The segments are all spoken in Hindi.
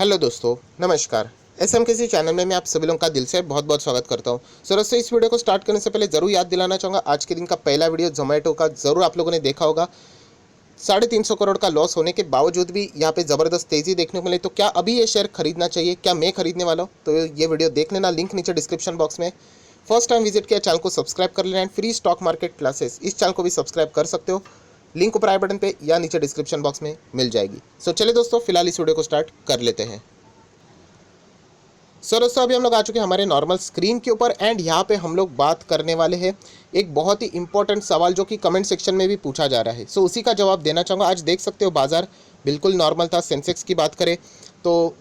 हेलो दोस्तों, नमस्कार। एसएमकेसी चैनल में मैं आप सभी लोगों का दिल से बहुत बहुत स्वागत करता हूं। सो दोस्तों, इस वीडियो को स्टार्ट करने से पहले ज़रूर याद दिलाना चाहूँगा, आज के दिन का पहला वीडियो जोमेटो का ज़रूर आप लोगों ने देखा होगा। 350 करोड़ का लॉस होने के बावजूद भी यहाँ पे ज़बरदस्त तेज़ी देखने को मिली। तो क्या अभी ये शेयर खरीदना चाहिए? क्या मैं खरीदने वाला हूँ? तो ये वीडियो देख लेना, लिंक नीचे डिस्क्रिप्शन बॉक्स में। फर्स्ट टाइम विजिट किया चैनल को सब्सक्राइब कर लेना and free stock market classes इस चैनल को भी सब्सक्राइब कर सकते हो। लिंक ऊपर आई बटन पे या नीचे डिस्क्रिप्शन बॉक्स में मिल जाएगी। सो चलिए दोस्तों, फिलहाल इस वीडियो को स्टार्ट कर लेते हैं। सर दोस्तों, अभी हम लोग आ चुके हैं हमारे नॉर्मल स्क्रीन के ऊपर एंड यहाँ पे हम लोग बात करने वाले हैं एक बहुत ही इंपॉर्टेंट सवाल जो कि कमेंट सेक्शन में भी पूछा जा रहा है। सो उसी का जवाब देना चाहूँगा। आज देख सकते हो बाजार बिल्कुल नॉर्मल था। सेंसेक्स की बात करें तो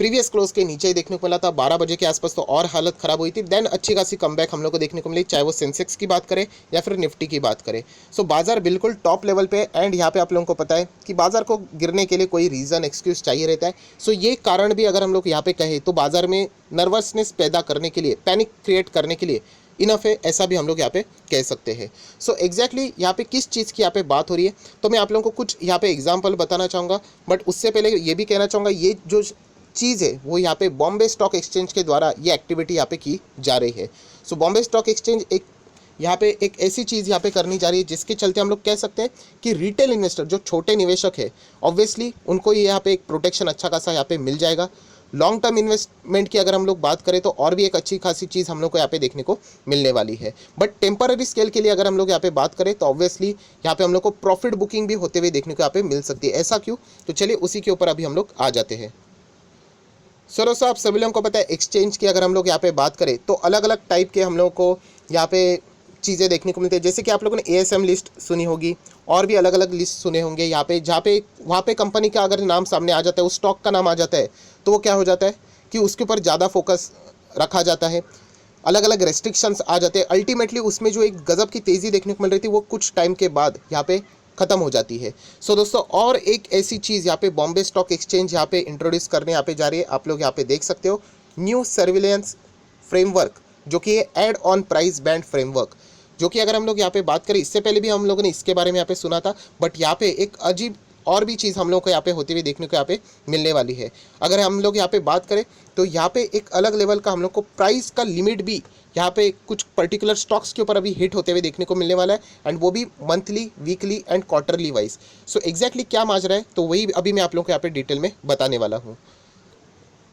प्रीवियस क्लोज के नीचे ही देखने को मिला था। 12 बजे के आसपास तो और हालत खराब हुई थी। देन अच्छी खासी कमबैक हम लोग को देखने को मिली, चाहे वो सेंसेक्स की बात करें या फिर निफ्टी की बात करें। सो बाजार बिल्कुल टॉप लेवल पे एंड यहाँ पे आप लोगों को पता है कि बाजार को गिरने के लिए कोई रीज़न एक्सक्यूज चाहिए रहता है। सो ये कारण भी अगर हम लोग यहाँ पे कहें तो बाजार में नर्वसनेस पैदा करने के लिए, पैनिक क्रिएट करने के लिए इनफ है, ऐसा भी हम लोग यहाँ पे कह सकते हैं। सो एग्जैक्टली यहाँ पे किस चीज़ की यहाँ पे बात हो रही है, तो मैं आप लोगों को कुछ यहाँ पे एग्जांपल बताना चाहूँगा। बट उससे पहले ये भी कहना चाहूँगा, ये जो चीज़ है वो यहाँ पे बॉम्बे स्टॉक एक्सचेंज के द्वारा ये एक्टिविटी यहाँ पे की जा रही है। सो बॉम्बे स्टॉक एक्सचेंज एक यहाँ पे एक ऐसी चीज़ यहाँ पे करनी जा रही है जिसके चलते हम लोग कह सकते हैं कि रिटेल इन्वेस्टर जो छोटे निवेशक है, ऑब्वियसली उनको ये यहाँ पे एक प्रोटेक्शन अच्छा खासा यहाँ पे मिल जाएगा। लॉन्ग टर्म इन्वेस्टमेंट की अगर हम लोग बात करें तो और भी एक अच्छी खासी चीज़ हम लोग को यहाँ पे देखने को मिलने वाली है। बट टेम्पररी स्केल के लिए अगर हम लोग यहाँ पे बात करें तो ऑब्वियसली यहाँ पे हम लोग को प्रॉफिट बुकिंग भी होते हुए देखने को यहाँ पे मिल सकती है। ऐसा क्यों? तो चलिए उसी के ऊपर अभी हम लोग आ जाते हैं। सर दोस्तों, आप सभी लोगों को पता है एक्सचेंज की अगर हम लोग यहाँ पे बात करें तो अलग अलग टाइप के हम लोगों को यहाँ पे चीज़ें देखने को मिलती है। जैसे कि आप लोगों ने एएसएम लिस्ट सुनी होगी और भी अलग अलग लिस्ट सुने होंगे यहाँ पे, जहाँ पे वहाँ पे कंपनी का अगर नाम सामने आ जाता है, उस स्टॉक का नाम आ जाता है, तो वो क्या हो जाता है कि उसके ऊपर ज़्यादा फोकस रखा जाता है, अलग अलग रेस्ट्रिक्शंस आ जाते हैं। अल्टीमेटली उसमें जो एक गज़ब की तेज़ी देखने को मिल रही थी वो कुछ टाइम के बाद यहाँ पे ख़त्म हो जाती है। सो दोस्तों, और एक ऐसी चीज़ यहाँ पे बॉम्बे स्टॉक एक्सचेंज यहाँ पे इंट्रोड्यूस करने यहाँ पे जा रही है। आप लोग यहाँ पे देख सकते हो न्यू सर्विलेंस फ्रेमवर्क, जो कि है add on price band framework, जो कि अगर हम लोग यहाँ पे बात करें, इससे पहले भी हम लोगों ने इसके बारे में यहाँ पे सुना था, बट यहाँ पे एक अजीब और भी चीज़ हम लोग को यहाँ पे होती हुई देखने को यहाँ पे मिलने वाली है। अगर हम लोग यहाँ पे बात करें तो यहाँ पे एक अलग लेवल का हम लोग को प्राइस का लिमिट भी यहाँ पे कुछ पर्टिकुलर स्टॉक्स के ऊपर अभी हिट होते हुए देखने को मिलने वाला है, एंड वो भी monthly, weekly and quarterly wise. So exactly क्या माजरा है तो वही अभी मैं आप लोगों को यहाँ पे डिटेल में बताने वाला हूँ।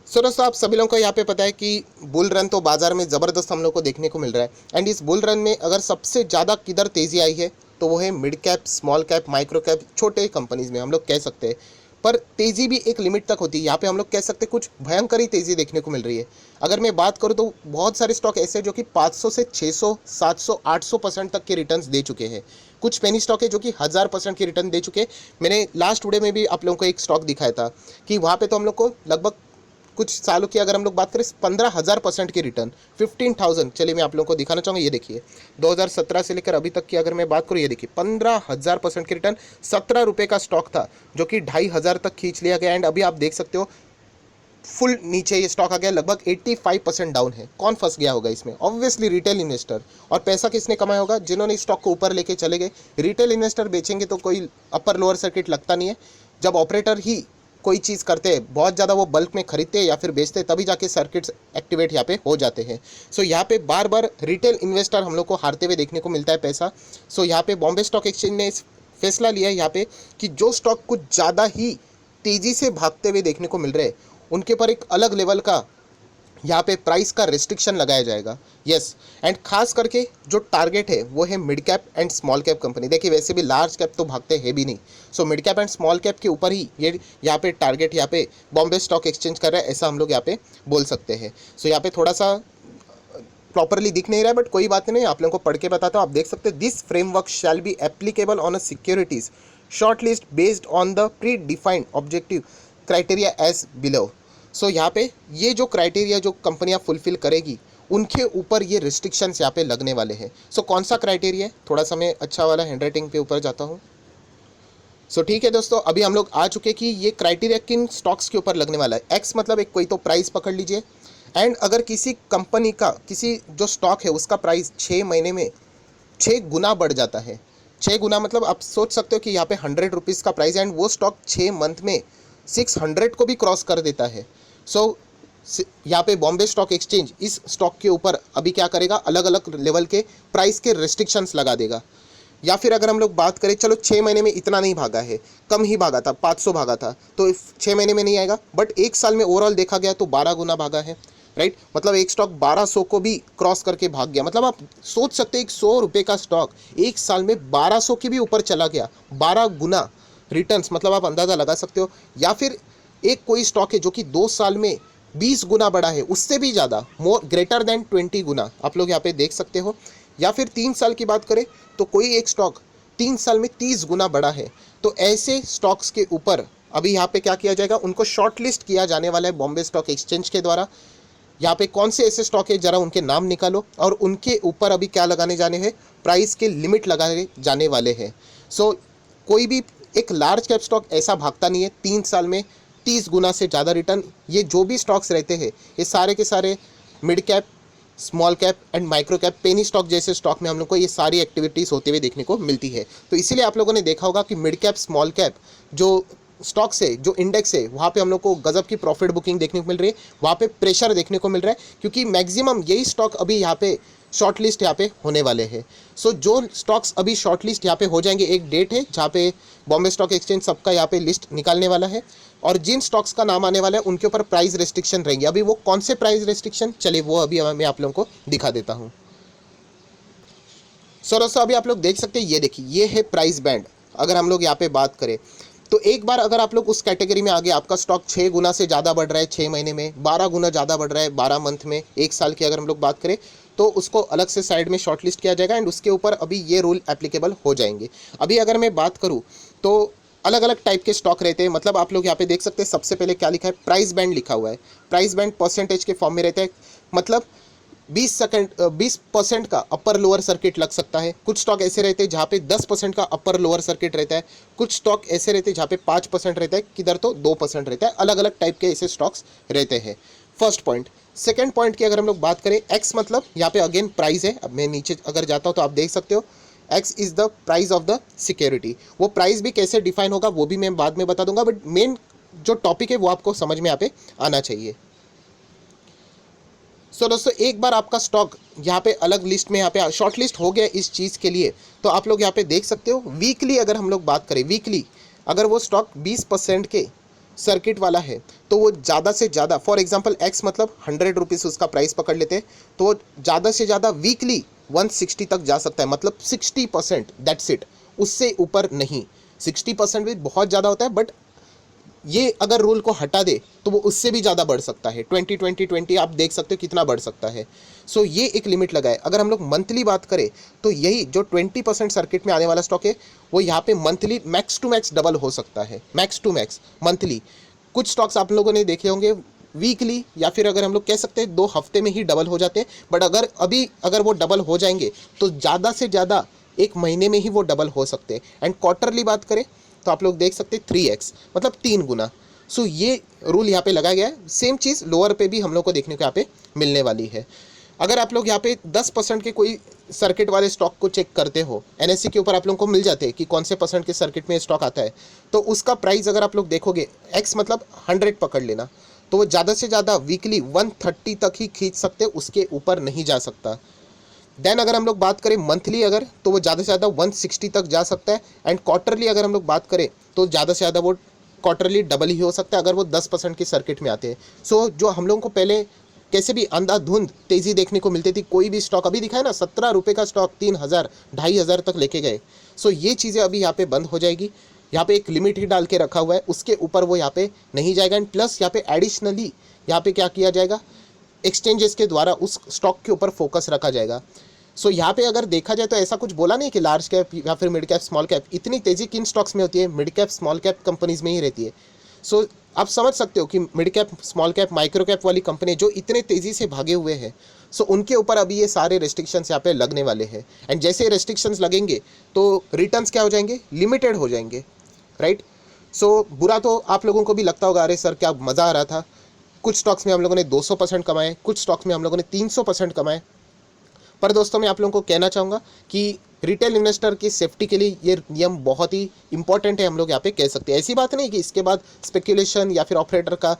सो दोस्तों, आप सभी लोगों को यहाँ पे पता है कि बुल रन तो बाजार में ज़बरदस्त हम लोग को देखने को मिल रहा है। एंड इस बुल रन में अगर सबसे ज़्यादा किधर तेज़ी आई है तो वो है mid cap, small cap, micro cap, छोटे कंपनीज़ में हम लोग कह सकते हैं। पर तेज़ी भी एक लिमिट तक होती है। यहाँ पे हम लोग कह सकते हैं कुछ भयंकर ही तेज़ी देखने को मिल रही है। अगर मैं बात करूँ तो बहुत सारे स्टॉक ऐसे हैं जो कि 500 से 600, 700, 800% तक के रिटर्न्स दे चुके हैं। कुछ पेनी स्टॉक है जो कि 1000% की रिटर्न दे चुके हैं। मैंने लास्ट वीडियो में भी आप लोगों को एक स्टॉक दिखाया था कि वहाँ पे तो हम लोग को लगभग कुछ सालों की अगर हम लोग बात करें 15,000% की रिटर्न, 15,000। चलिए मैं आप लोगों को दिखाना चाहूँगा। ये देखिए 2017 से लेकर अभी तक की अगर मैं बात करूँ, ये देखिए 15,000% की रिटर्न। 17 रुपये का स्टॉक था जो कि 2,500 तक खींच लिया गया। एंड अभी आप देख सकते हो फुल नीचे ये स्टॉक आ गया, लगभग 85% डाउन है। कौन फंस गया होगा इसमें? Obviously retail investor. और पैसा किसने कमाया होगा? जिन्होंने स्टॉक को ऊपर लेके चले गए। रिटेल इन्वेस्टर बेचेंगे तो कोई अपर लोअर सर्किट लगता नहीं है। जब ऑपरेटर ही कोई चीज़ करते हैं, बहुत ज़्यादा वो बल्क में खरीदते हैं या फिर बेचते हैं, तभी जाके सर्किट्स एक्टिवेट यहाँ पे हो जाते हैं। सो यहाँ पे बार बार रिटेल इन्वेस्टर हम लोग को हारते हुए देखने को मिलता है पैसा। सो यहाँ पे बॉम्बे स्टॉक एक्सचेंज ने इस फैसला लिया है यहाँ पे कि जो स्टॉक कुछ ज़्यादा ही तेज़ी से भागते हुए देखने को मिल रहे हैं, उनके पर एक अलग लेवल का यहाँ पे प्राइस का रिस्ट्रिक्शन लगाया जाएगा। यस, एंड खास करके जो टारगेट है वो है mid cap and small cap company. देखिए वैसे भी लार्ज कैप तो भागते हैं भी नहीं। So mid cap and small cap के ऊपर ही ये यहाँ पे टारगेट यहाँ पे बॉम्बे स्टॉक एक्सचेंज कर रहा है, ऐसा हम लोग यहाँ पे बोल सकते हैं। सो यहाँ पे थोड़ा सा प्रॉपरली दिख नहीं रहा है, बट कोई बात नहीं, आप लोगों को पढ़ के बताता हूँ। आप देख सकते हैं this framework shall be applicable on a securities shortlist based on the predefined objective criteria as below. So यहाँ पे ये जो क्राइटेरिया जो कंपनियाँ फुलफिल करेगी उनके ऊपर ये रिस्ट्रिक्शंस यहाँ पे लगने वाले हैं। सो कौन सा क्राइटेरिया है? थोड़ा सा मैं अच्छा वाला हैंडराइटिंग पे ऊपर जाता हूँ। सो ठीक है दोस्तों, अभी हम लोग आ चुके कि ये क्राइटेरिया किन स्टॉक्स के ऊपर लगने वाला है। एक्स मतलब एक कोई तो प्राइस पकड़ लीजिए, एंड अगर किसी कंपनी का किसी जो स्टॉक है उसका प्राइस 6 महीने में 6 गुना बढ़ जाता है। 6 गुना मतलब आप सोच सकते हो कि यहाँ पे 100 रुपीज़ का प्राइस है एंड वो स्टॉक 6 मंथ में 600 को भी क्रॉस कर देता है। सो यहाँ पे बॉम्बे स्टॉक एक्सचेंज इस स्टॉक के ऊपर अभी क्या करेगा, अलग अलग लेवल के प्राइस के रेस्ट्रिक्शंस लगा देगा। या फिर अगर हम लोग बात करें, चलो 6 महीने में इतना नहीं भागा है, कम ही भागा था, 500 भागा था, तो 6 महीने में नहीं आएगा, बट एक साल में ओवरऑल देखा गया तो 12 गुना भागा है, राइट। मतलब एक स्टॉक 1200 को भी क्रॉस करके भाग गया। मतलब आप सोच सकते हैं, एक 100 रुपये का स्टॉक एक साल में 1200 के भी ऊपर चला गया, 12 गुना रिटर्न्स, मतलब आप अंदाज़ा लगा सकते हो। या फिर एक कोई स्टॉक है जो कि 2 साल में 20 गुना बढ़ा है, उससे भी ज़्यादा, मोर ग्रेटर देन 20 गुना, आप लोग यहाँ पे देख सकते हो। या फिर 3 साल की बात करें तो कोई एक स्टॉक 3 साल में 30 गुना बढ़ा है। तो ऐसे स्टॉक्स के ऊपर अभी यहाँ पे क्या किया जाएगा, उनको शॉर्ट लिस्ट किया जाने वाला है बॉम्बे स्टॉक एक्सचेंज के द्वारा। यहाँ पे कौन से ऐसे स्टॉक है, जरा उनके नाम निकालो, और उनके ऊपर अभी क्या लगाने जाने हैं, प्राइस के लिमिट लगाने जाने वाले हैं। सो कोई भी एक लार्ज कैप स्टॉक ऐसा भागता नहीं है 3 साल में 30 गुना से ज़्यादा रिटर्न। ये जो भी स्टॉक्स रहते हैं ये सारे के सारे mid cap, small cap and micro cap, penny stock जैसे स्टॉक में हम लोग को ये सारी एक्टिविटीज़ होते हुए देखने को मिलती है। तो इसीलिए आप लोगों ने देखा होगा कि मिड कैप, स्मॉल कैप जो स्टॉक्स है, जो इंडेक्स है, वहाँ पे हम लोग को गजब की प्रॉफिट बुकिंग देखने को मिल रही है, वहाँ पे प्रेशर देखने को मिल रहा है, क्योंकि मैक्सिमम यही स्टॉक अभी यहाँ पे शॉर्ट लिस्ट यहाँ पे होने वाले हैं। सो जो स्टॉक्स अभी शॉर्ट लिस्ट यहाँ पे हो जाएंगे, एक डेट है जहाँ पे बॉम्बे स्टॉक एक्सचेंज सबका यहाँ पे लिस्ट निकालने वाला है, और जिन स्टॉक्स का नाम आने वाला है उनके ऊपर प्राइस रेस्ट्रिक्शन रहेंगे। अभी वो कौन से प्राइस रेस्ट्रिक्शन, चलिए वो अभी मैं आप लोगों को दिखा देता हूँ। सो दोस्तों अभी आप लोग देख सकते हैं, ये देखिए, ये है प्राइस बैंड। अगर हम लोग यहाँ पे बात करें तो एक बार अगर आप लोग उस कैटेगरी में आ गए, आपका स्टॉक 6 गुना से ज़्यादा बढ़ रहा है 6 महीने में, 12 गुना ज़्यादा बढ़ रहा है 12 मंथ में, एक साल की अगर हम लोग बात करें, तो उसको अलग से साइड में शॉर्ट लिस्ट किया जाएगा एंड उसके ऊपर अभी ये रूल एप्लीकेबल हो जाएंगे। अभी अगर मैं बात करूँ तो अलग अलग टाइप के स्टॉक रहते हैं। मतलब आप लोग यहाँ पे देख सकते हैं, सबसे पहले क्या लिखा है, प्राइस बैंड लिखा हुआ है। प्राइस बैंड परसेंटेज के फॉर्म में रहता है, मतलब 20% का अपर लोअर सर्किट लग सकता है। कुछ स्टॉक ऐसे रहते हैं जहाँ पे 10% का अपर लोअर सर्किट रहता है, कुछ स्टॉक ऐसे रहते हैं जहाँ पे 5% रहता है, किधर तो 2% रहता है। अलग अलग टाइप के ऐसे स्टॉक्स रहते हैं। First point. सेकंड पॉइंट की अगर हम लोग बात करें, एक्स मतलब यहाँ पे अगेन प्राइस है। अब मैं नीचे अगर जाता हूँ तो आप देख सकते हो, x is the price of the security. वो प्राइस भी कैसे डिफाइन होगा वो भी मैं बाद में बता दूंगा, बट मेन जो टॉपिक है वो आपको समझ में यहाँ पे आना चाहिए। सो दोस्तों एक बार आपका स्टॉक यहाँ पे अलग लिस्ट में यहाँ पे शॉर्ट लिस्ट हो गया इस चीज़ के लिए, तो आप लोग यहाँ पे देख सकते हो वीकली अगर हम लोग बात करें, वीकली अगर वो स्टॉक 20% के सर्किट वाला है तो वो ज़्यादा से ज़्यादा, फॉर एग्जांपल एक्स मतलब 100 रुपीज़ उसका प्राइस पकड़ लेते हैं, तो वो ज़्यादा से ज़्यादा वीकली 160 तक जा सकता है, मतलब 60%, दैट्स इट, उससे ऊपर नहीं। 60% भी बहुत ज़्यादा होता है, बट ये अगर रूल को हटा दे तो वो उससे भी ज़्यादा बढ़ सकता है। 20 आप देख सकते हो कितना बढ़ सकता है। सो ये एक लिमिट लगा है। अगर हम लोग मंथली बात करें तो यही जो 20% सर्किट में आने वाला स्टॉक है वो यहाँ पे monthly max two max double हो सकता है, मैक्स टू मैक्स मंथली। कुछ स्टॉक्स आप लोगों ने देखे होंगे वीकली, या फिर अगर हम लोग कह सकते हैं 2 हफ्ते में ही डबल हो जाते हैं, बट अगर वो डबल हो जाएंगे तो ज़्यादा से ज़्यादा 1 महीने में ही वो डबल हो सकते हैं। एंड क्वार्टरली बात करें तो आप लोग देख सकते हैं 3x, मतलब 3 गुना। सो ये रूल यहाँ पे लगाया गया है। सेम चीज़ लोअर पे भी हम लोग को देखने को यहाँ पे मिलने वाली है। अगर आप लोग यहाँ पे 10% के कोई सर्किट वाले स्टॉक को चेक करते हो, एनएससी के ऊपर आप लोगों को मिल जाते हैं कि कौन से परसेंट के सर्किट में स्टॉक आता है, तो उसका प्राइस अगर आप लोग देखोगे, एक्स मतलब 100 पकड़ लेना, तो वो ज़्यादा से ज़्यादा वीकली 130 तक ही खींच सकते, उसके ऊपर नहीं जा सकता। देन अगर हम लोग बात करें मंथली अगर, तो वो ज़्यादा से ज़्यादा 160 तक जा सकता है। एंड क्वार्टरली अगर हम लोग बात करें तो ज़्यादा से ज़्यादा वो क्वार्टरली डबल ही हो सकता है अगर वो 10% की सर्किट में आते हैं। सो जो हम लोगों को पहले कैसे भी अंधाधुंध तेज़ी देखने को मिलती थी, कोई भी स्टॉक अभी दिखाए ना 17 रुपये का स्टॉक 3000 2,500 तक लेके गए। सो ये चीज़ें अभी यहाँ पे बंद हो जाएगी। यहाँ पे एक लिमिट ही डाल के रखा हुआ है, उसके ऊपर वो यहाँ पे नहीं जाएगा। एंड प्लस यहाँ पे एडिशनली यहाँ पे क्या किया जाएगा, एक्सचेंजेस के द्वारा उस स्टॉक के ऊपर फोकस रखा जाएगा। सो यहाँ पे अगर देखा जाए तो ऐसा कुछ बोला नहीं कि लार्ज कैप या फिर मिड कैप, स्मॉल कैप, इतनी तेज़ी किन स्टॉक्स में होती है, mid cap, small cap companies में ही रहती है। सो आप समझ सकते हो कि mid cap, small cap, micro cap वाली कंपनी जो इतने तेज़ी से भागे हुए हैं, सो उनके ऊपर अभी ये सारे रेस्ट्रिक्शंस यहाँ पे लगने वाले हैं। एंड जैसे रेस्ट्रिक्शंस लगेंगे तो रिटर्न्स क्या हो जाएंगे, लिमिटेड हो जाएंगे, राइट। सो बुरा तो आप लोगों को भी लगता होगा, अरे सर क्या मज़ा आ रहा था, कुछ स्टॉक्स में हम लोगों ने 200% कमाए, कुछ स्टॉक्स में हम लोगों ने 300% कमाए। पर दोस्तों मैं आप लोगों को कहना चाहूँगा कि रिटेल इन्वेस्टर की सेफ्टी के लिए ये नियम बहुत ही इंपॉर्टेंट है, हम लोग यहाँ पे कह सकते हैं। ऐसी बात नहीं कि इसके बाद स्पेक्यूलेशन या फिर ऑपरेटर का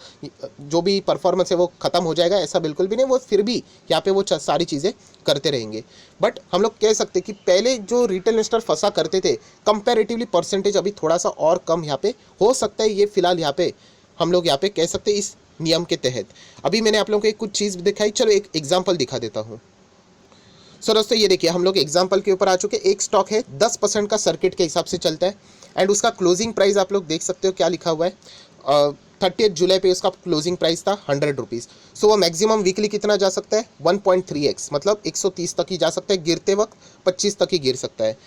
जो भी परफॉर्मेंस है वो खत्म हो जाएगा, ऐसा बिल्कुल भी नहीं। वो फिर भी यहाँ पे वो सारी चीज़ें करते रहेंगे। बट हम लोग कह सकते हैं कि पहले जो रिटेल इन्वेस्टर फंसा करते थे, कंपैरेटिवली परसेंटेज अभी थोड़ा सा और कम यहाँ पे हो सकता है। ये फिलहाल यहाँ पे हम लोग यहाँ पे कह सकते हैं इस नियम के तहत। अभी मैंने आप लोगों को एक कुछ चीज़ दिखाई, चलो एक एग्जाम्पल दिखा देता हूँ। सो दोस्तों ये देखिए, हम लोग एग्जाम्पल के ऊपर आ चुके। एक स्टॉक है 10% का सर्किट के हिसाब से चलता है, एंड उसका क्लोजिंग प्राइस आप लोग देख सकते हो क्या लिखा हुआ है। 30 जुलाई पे उसका क्लोजिंग प्राइस था 100 रुपीज़। सो वो मैक्सिमम वीकली कितना जा सकता है, 1.3x, मतलब 130 तक ही जा सकता है, गिरते वक्त 25 तक ही गिर सकता है।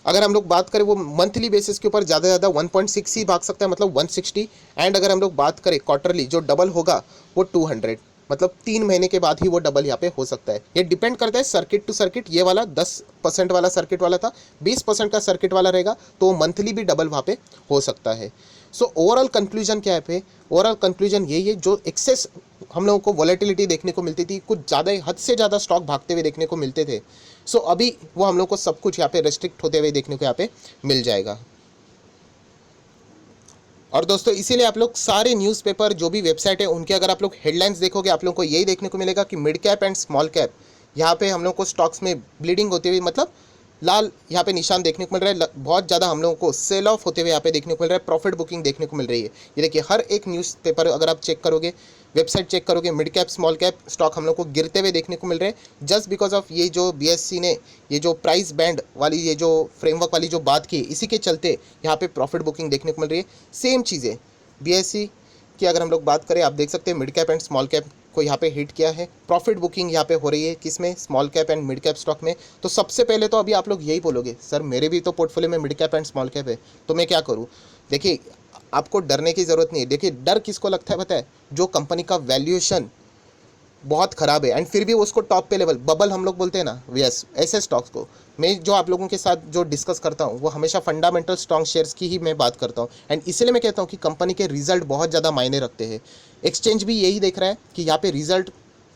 अगर हम लोग बात करें वो मंथली बेसिस के ऊपर ज़्यादा से ज़्यादा 1.6 ही भाग सकता है, मतलब 160। एंड अगर हम लोग बात करें क्वार्टरली, जो डबल होगा वो 200, मतलब 3 महीने के बाद ही वो डबल यहाँ पे हो सकता है। ये डिपेंड करता है सर्किट टू सर्किट। ये वाला 10% वाला सर्किट वाला था, 20% का सर्किट वाला रहेगा तो मंथली भी डबल वहाँ पे हो सकता है। सो ओवरऑल कंक्लूजन क्या है पे, ओवरऑल कंक्लूजन यही है, जो एक्सेस हम लोगों को वॉलेटिलिटी देखने को मिलती थी, कुछ ज़्यादा हद से ज़्यादा स्टॉक भागते हुए देखने को मिलते थे। सो अभी वो हम लोग को सब कुछ यहाँ पे रेस्ट्रिक्ट होते हुए देखने को यहाँ पे मिल जाएगा। और दोस्तों इसीलिए आप लोग सारे न्यूज़पेपर जो भी वेबसाइट है उनके अगर आप लोग हेडलाइंस देखोगे, आप लोगों को यही देखने को मिलेगा कि mid cap and small cap यहाँ पे हम लोग को स्टॉक्स में ब्लीडिंग होती हुई, मतलब लाल यहाँ पे निशान देखने को मिल रहा है। बहुत ज़्यादा हम लोगों को सेल ऑफ होते हुए यहाँ पे देखने को मिल रहा है, प्रॉफिट बुकिंग देखने को मिल रही है। ये देखिए, हर एक न्यूज़पेपर अगर आप चेक करोगे, वेबसाइट चेक करोगे, mid cap small cap stock हम लोग को गिरते हुए देखने को मिल रहे हैं, जस्ट बिकॉज ऑफ ये जो BSE ने ये जो प्राइस बैंड वाली ये जो फ्रेमवर्क वाली जो बात की, इसी के चलते यहाँ पे प्रॉफिट बुकिंग देखने को मिल रही है। सेम चीज़ें BSE की अगर हम लोग बात करें, आप देख सकते हैं mid cap and small cap को यहाँ पे हिट किया है। प्रॉफिट बुकिंग यहाँ पे हो रही है किसमें, small cap and mid cap stock में। तो सबसे पहले तो अभी आप लोग यही बोलोगे, सर मेरे भी तो पोर्टफोलियो में mid cap and small cap है, तो मैं क्या करूँ। देखिए, आपको डरने की ज़रूरत नहीं है। देखिए, डर किसको लगता है पता है, जो कंपनी का वैल्यूएशन बहुत ख़राब है एंड फिर भी उसको टॉप पे लेवल, बबल हम लोग बोलते हैं ना, यस, ऐसे स्टॉक्स को मैं जो आप लोगों के साथ जो डिस्कस करता हूँ वो हमेशा फंडामेंटल स्ट्रॉन्ग शेयर्स की ही मैं बात करता हूँ। एंड इसलिए मैं कहता हूँ कि कंपनी के रिजल्ट बहुत ज़्यादा मायने रखते हैं। एक्सचेंज भी यही देख रहा है कि यहाँ पे रिजल्ट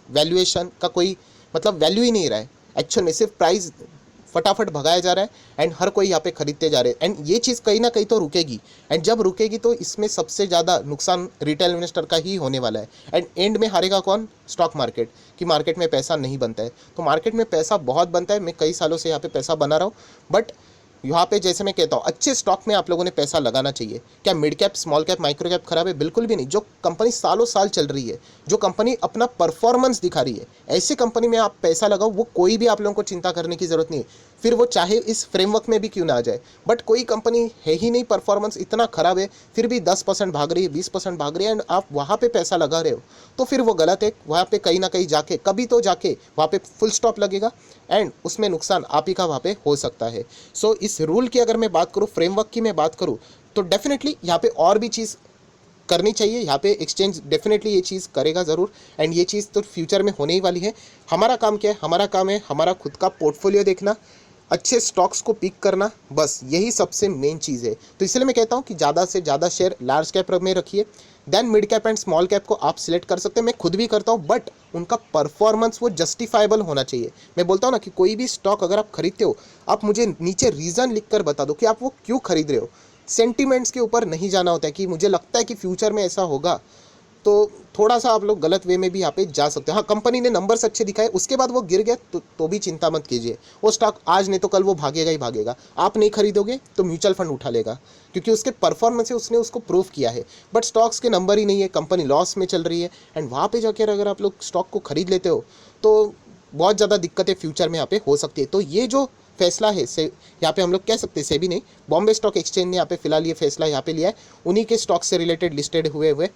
वैल्यूएशन का कोई मतलब वैल्यू ही नहीं रहा है, एक्चुअल में सिर्फ प्राइस फटाफट भगाया जा रहा है एंड हर कोई यहाँ पे खरीदते जा रहे हैं। एंड ये चीज़ कहीं ना कहीं तो रुकेगी, एंड जब रुकेगी तो इसमें सबसे ज़्यादा नुकसान रिटेल इन्वेस्टर का ही होने वाला है। एंड एंड में हारेगा कौन, स्टॉक मार्केट, कि मार्केट में पैसा नहीं बनता है। तो मार्केट में पैसा बहुत बनता है, मैं कई सालों से यहाँ पे पैसा बना रहा हूँ। बट यहाँ पे जैसे मैं कहता हूँ, अच्छे स्टॉक में आप लोगों ने पैसा लगाना चाहिए। क्या mid cap small cap micro cap खराब है, बिल्कुल भी नहीं। जो कंपनी सालों साल चल रही है, जो कंपनी अपना परफॉर्मेंस दिखा रही है, ऐसी कंपनी में आप पैसा लगाओ। वो कोई भी आप लोगों को चिंता करने की ज़रूरत नहीं है, फिर वो चाहे इस फ्रेमवर्क में भी क्यों ना आ जाए। बट कोई कंपनी है ही नहीं, परफॉर्मेंस इतना ख़राब है, फिर भी 10% भाग रही है, 20% भाग रही है, एंड आप वहाँ पे पैसा लगा रहे हो, तो फिर वो गलत है। वहाँ पे कहीं ना कहीं जाके कभी तो जाके वहाँ पे फुल स्टॉप लगेगा एंड उसमें नुकसान आप ही का वहाँ पे हो सकता है। सो इस रूल की अगर मैं बात करूँ, फ्रेमवर्क की मैं बात करूँ, तो डेफिनेटली यहाँ पे और भी चीज़ करनी चाहिए। यहाँ पे एक्सचेंज डेफिनेटली ये चीज़ करेगा ज़रूर, एंड ये चीज़ तो फ्यूचर में होने ही वाली है। हमारा काम क्या है, हमारा काम है हमारा खुद का पोर्टफोलियो देखना, अच्छे स्टॉक्स को पिक करना, बस यही सबसे मेन चीज़ है। तो इसलिए मैं कहता हूँ कि ज़्यादा से ज़्यादा शेयर लार्ज कैप में रखिए, then mid cap and small cap को आप सिलेक्ट कर सकते हैं। मैं खुद भी करता हूँ, बट उनका परफॉर्मेंस वो जस्टिफाइबल होना चाहिए। मैं बोलता हूँ ना कि कोई भी स्टॉक अगर आप खरीदते हो, आप मुझे नीचे रीज़न लिख कर बता दो कि आप वो क्यों खरीद रहे हो। सेंटिमेंट्स के ऊपर नहीं जाना होता है कि मुझे लगता है कि फ्यूचर में ऐसा होगा, तो थोड़ा सा आप लोग गलत वे में भी यहाँ पे जा सकते हैं। हाँ, कंपनी ने नंबर्स अच्छे दिखाए, उसके बाद वो गिर गया तो भी चिंता मत कीजिए। वो स्टॉक आज नहीं तो कल वो भागेगा ही भागेगा। आप नहीं खरीदोगे तो म्यूचुअल फंड उठा लेगा, क्योंकि उसके परफॉर्मेंस से उसने उसको प्रूव किया है। बट स्टॉक्स के नंबर ही नहीं है, कंपनी लॉस में चल रही है, एंड वहाँ पर जाकर अगर आप लोग स्टॉक को खरीद लेते हो तो बहुत ज़्यादा दिक्कतें फ्यूचर में यहाँ पे हो सकती है। तो ये जो फैसला है से यहाँ पे हम लोग कह सकते हैं, सेबी नहीं, बॉम्बे स्टॉक एक्सचेंज ने यहाँ पे फिलहाल ये फैसला यहाँ पे लिया है, उन्हीं के स्टॉक से रिलेटेड लिस्टेड हुए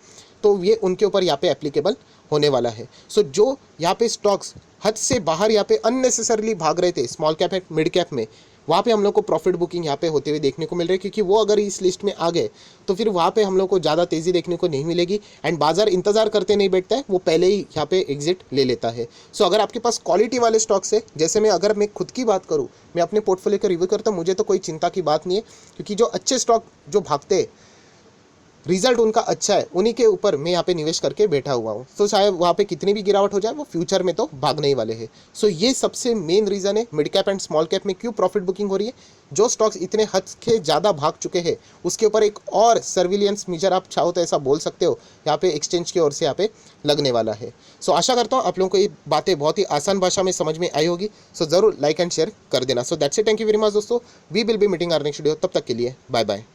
तो ये उनके ऊपर यहाँ पे एप्लीकेबल होने वाला है। सो जो यहाँ पे स्टॉक्स हद से बाहर यहाँ पे अननेसेसरली भाग रहे थे small cap and mid cap में, वहाँ पे हम लोग को प्रॉफिट बुकिंग यहाँ पे होते हुए देखने को मिल रही है, क्योंकि वो अगर इस लिस्ट में आ गए तो फिर वहाँ पे हम लोग को ज़्यादा तेज़ी देखने को नहीं मिलेगी, एंड बाजार इंतजार करते नहीं बैठता है, वो पहले ही यहाँ पे एग्जिट ले लेता है। सो अगर आपके पास क्वालिटी वाले स्टॉक्स है, जैसे मैं खुद की बात करूँ, मैं अपने पोर्टफोलियो का रिव्यू करता हूँ, मुझे तो कोई चिंता की बात नहीं है, क्योंकि जो अच्छे स्टॉक जो भागते हैं रिजल्ट उनका अच्छा है, उन्हीं के ऊपर मैं यहाँ पे निवेश करके बैठा हुआ हूँ। तो चाहे वहाँ पे कितनी भी गिरावट हो जाए, वो फ्यूचर में तो भागने ही वाले हैं। सो ये सबसे मेन रीज़न है mid cap and small cap में क्यों प्रॉफिट बुकिंग हो रही है। जो स्टॉक्स इतने हद के ज़्यादा भाग चुके हैं, उसके ऊपर एक और सर्विलियंस मेजर आप चाहो तो ऐसा बोल सकते हो, यहाँ पे एक्सचेंज की ओर से यहाँ पे लगने वाला है। सो आशा करता हूँ आप लोगों को ये बातें बहुत ही आसान भाषा में समझ में आई होगी। सो ज़रूर लाइक एंड शेयर कर देना। So that's it, thank you very much दोस्तों, we will be meeting our next video. तब तक के लिए बाय बाय।